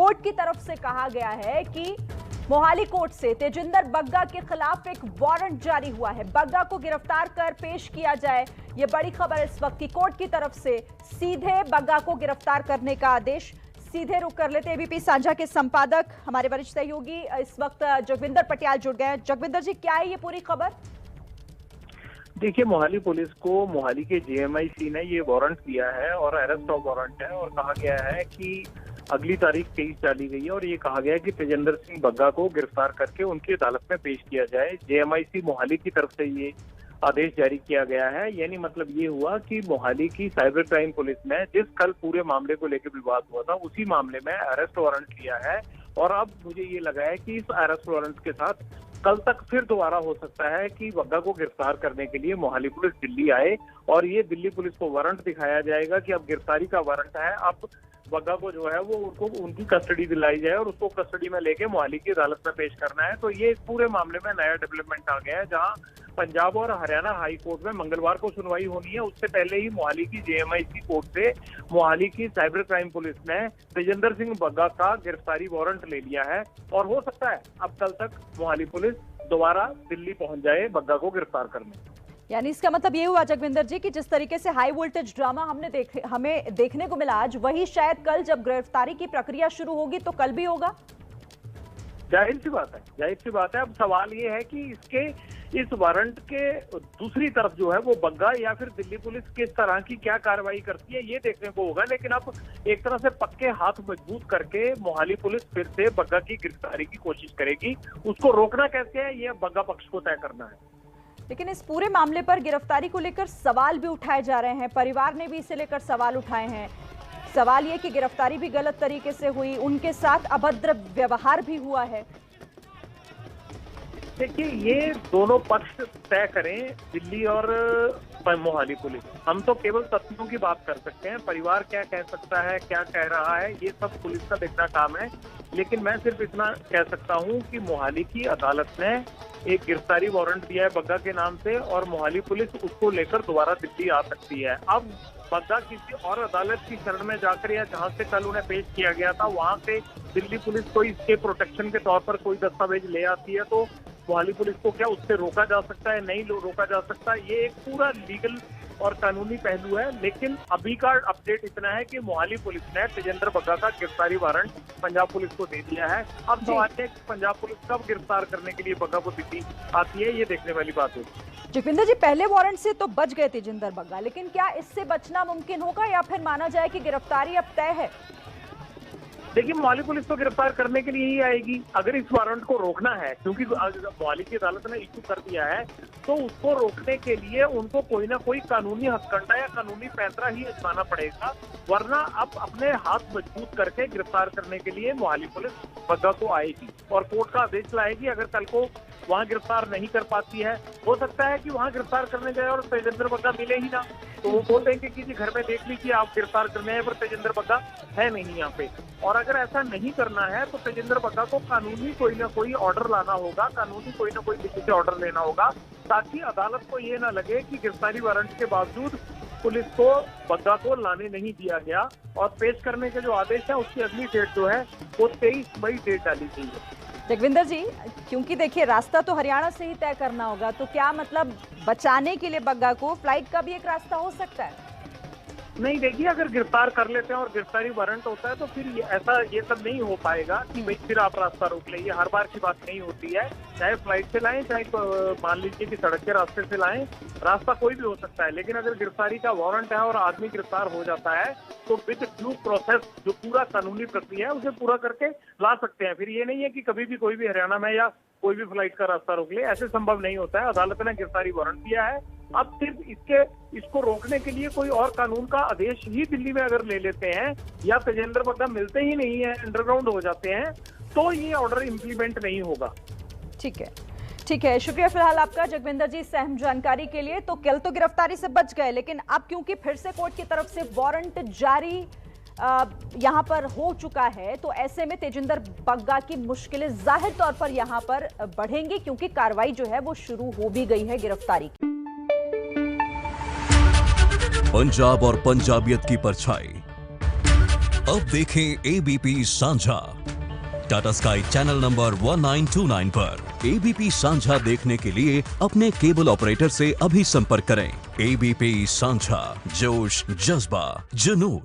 Court की तरफ से कहा गया है कि मोहाली कोर्ट से तेजिंदर बग्गा के खिलाफ एक वारंट जारी हुआ है। बग्गा को गिरफ्तार कर पेश किया जाए, यह बड़ी खबर इस वक्त की कोर्ट की तरफ से। सीधे बग्गा को गिरफ्तार करने का आदेश। सीधे रुक कर लेते एबीपी साझा के संपादक हमारे वरिष्ठ सहयोगी इस वक्त जगविंदर पटियाल जुड़ गए हैं। जगविंदर जी, क्या है ये पूरी खबर? देखिए, मोहाली पुलिस को मोहाली के जेएमआईसी ने ये वारंट दिया है और अरेस्ट ऑफ वारंट है और कहा गया है कि अगली तारीख 23 डाली गई है और ये कहा गया है कि तेजिंदर सिंह बग्गा को गिरफ्तार करके उनकी अदालत में पेश किया जाए। जेएमआईसी मोहाली की तरफ से ये आदेश जारी किया गया है। यानी मतलब ये हुआ कि मोहाली की साइबर क्राइम पुलिस ने जिस कल पूरे मामले को लेकर विवाद हुआ था उसी मामले में अरेस्ट वारंट लिया है और अब मुझे ये लगा है कि इस अरेस्ट वारंट के साथ कल तक फिर दोबारा हो सकता है कि बग्गा को गिरफ्तार करने के लिए मोहाली पुलिस दिल्ली आए और ये दिल्ली पुलिस को वारंट दिखाया जाएगा कि अब गिरफ्तारी का वारंट है, अब बग्गा को जो है वो उनको उनकी कस्टडी दिलाई जाए और उसको कस्टडी में लेके मोहाली की अदालत में पेश करना है। तो ये पूरे मामले में नया डेवलपमेंट आ गया है, जहां पंजाब और हरियाणा हाई कोर्ट में मंगलवार को सुनवाई होनी है। उससे पहले ही मोहाली की जेएमआईसी कोर्ट से मोहाली की साइबर क्राइम पुलिस ने तेजिंदर सिंह बग्गा का गिरफ्तारी वारंट ले लिया है और हो सकता है अब कल तक मोहाली पुलिस दोबारा दिल्ली पहुंच जाए बग्गा को गिरफ्तार करने। यानी इसका मतलब ये हुआ जगविंदर जी कि जिस तरीके से हाई वोल्टेज ड्रामा हमें देखने को मिला आज, वही शायद कल जब गिरफ्तारी की प्रक्रिया शुरू होगी तो कल भी होगा। जाहिर सी बात है। अब सवाल ये है कि इस वारंट के दूसरी तरफ जो है वो बग्गा या फिर दिल्ली पुलिस किस तरह की क्या कार्रवाई करती है ये देखने को होगा। लेकिन अब एक तरह से पक्के हाथ मजबूत करके मोहाली पुलिस फिर से बग्गा की गिरफ्तारी की कोशिश करेगी। उसको रोकना कैसे है ये बग्गा पक्ष को तय करना है। लेकिन इस पूरे मामले पर गिरफ्तारी को लेकर सवाल भी उठाए जा रहे हैं, परिवार ने भी इसे लेकर सवाल उठाए हैं। सवाल ये कि गिरफ्तारी भी गलत तरीके से हुई, उनके साथ अभद्र व्यवहार भी हुआ है। देखिए, ये दोनों पक्ष तय करें, दिल्ली और मोहाली पुलिस। हम तो केवल तथ्यों की बात कर सकते हैं, परिवार क्या कह सकता है, क्या कह रहा है, ये सब पुलिस का देखना काम है। लेकिन मैं सिर्फ इतना कह सकता हूं कि मोहाली की अदालत ने एक गिरफ्तारी वारंट दिया है बग्गा के नाम से और मोहाली पुलिस उसको लेकर दोबारा दिल्ली आ सकती है। अब बग्गा किसी और अदालत की शरण में जाकर या जहां से कल उन्हें पेश किया गया था वहां से दिल्ली पुलिस कोई इसके प्रोटेक्शन के तौर पर कोई दस्तावेज ले आती है तो मोहाली पुलिस को क्या उससे रोका जा सकता है? नहीं रोका जा सकता। ये एक पूरा लीगल और कानूनी पहलू है। लेकिन अभी का अपडेट इतना है कि मोहाली पुलिस ने तेजिंदर बग्गा का गिरफ्तारी वारंट पंजाब पुलिस को दे दिया है। अब सवाल है कि पंजाब पुलिस कब गिरफ्तार करने के लिए बग्गा को दिल्ली आती है, ये देखने वाली बात होगी। जगविंदर जी, पहले वारंट से तो बच गए तेजिंदर बग्गा, लेकिन क्या इससे बचना मुमकिन होगा या फिर माना जाए कि गिरफ्तारी अब तय है? देखिए, मोहाली पुलिस तो गिरफ्तार करने के लिए ही आएगी। अगर इस वारंट को रोकना है, क्योंकि मोहाली की अदालत ने इशू कर दिया है, तो उसको रोकने के लिए उनको कोई ना कोई कानूनी हथकंडा या कानूनी पैंतरा ही आजमाना पड़ेगा। वरना अब अपने हाथ मजबूत करके गिरफ्तार करने के लिए मोहाली पुलिस बग्गा को आएगी और कोर्ट का आदेश लाएगी। अगर कल को वहां गिरफ्तार नहीं कर पाती है, हो सकता है कि वहां गिरफ्तार करने जाए और तेजिंदर बग्गा मिले ही ना, तो वो बोल देंगे कि जी घर में देख लीजिए आप गिरफ्तार करने हैं पर तेजिंदर बग्गा है नहीं यहाँ पे। और अगर ऐसा नहीं करना है तो तेजिंदर बग्गा को कानूनी कोई ना कोई ऑर्डर लाना होगा, कानूनी कोई ना कोई किसी से ऑर्डर लेना होगा, ताकि अदालत को ये ना लगे कि गिरफ्तारी वारंट के बावजूद पुलिस को बग्गा को लाने नहीं दिया गया। और पेश करने के जो आदेश है उसकी अगली डेट जो है वो 23 मई डेट डाली गई है। जगविंदर जी, क्योंकि देखिए रास्ता तो हरियाणा से ही तय करना होगा, तो क्या मतलब बचाने के लिए बग्गा को फ्लाइट का भी एक रास्ता हो सकता है? नहीं, देखिए, अगर गिरफ्तार कर लेते हैं और गिरफ्तारी वारंट होता है तो फिर ये सब नहीं हो पाएगा कि भाई फिर आप रास्ता रोक लेंगे। हर बार की बात नहीं होती है, चाहे फ्लाइट से लाएं चाहे मान लीजिए कि सड़क के रास्ते से लाएं, रास्ता कोई भी हो सकता है। लेकिन अगर गिरफ्तारी का वारंट है और आदमी गिरफ्तार हो जाता है तो विद ड्यू प्रोसेस जो पूरा कानूनी प्रक्रिया है उसे पूरा करके ला सकते हैं। फिर ये नहीं है कि कभी भी कोई भी हरियाणा में या कोई भी फ्लाइट का रास्ता रोक ले, ऐसे संभव नहीं होता है। अदालत ने गिरफ्तारी वारंट दिया है। अब सिर्फ इसको रोकने के लिए कोई और कानून का आदेश ही दिल्ली में अगर ले लेते हैं या तेजिंदर बग्गा मिलते ही नहीं है, अंडरग्राउंड हो जाते हैं, तो ये ऑर्डर इम्प्लीमेंट नहीं होगा। ठीक है, शुक्रिया फिलहाल आपका जगविंदर जी इस अहम जानकारी के लिए। तो कल तो गिरफ्तारी से बच गए, लेकिन अब क्योंकि फिर से कोर्ट की तरफ से वारंट जारी यहां पर हो चुका है, तो ऐसे में तेजिंदर बग्गा की मुश्किलें जाहिर तौर पर यहां पर बढ़ेंगी, क्योंकि कार्रवाई जो है वो शुरू हो भी गई है गिरफ्तारी की। पंजाब और पंजाबियत की परछाई अब देखें एबीपी सांझा टाटा स्काई चैनल नंबर 1929 पर। एबीपी सांझा देखने के लिए अपने केबल ऑपरेटर से अभी संपर्क करें। एबीपी सांझा, जोश, जज्बा, जुनून।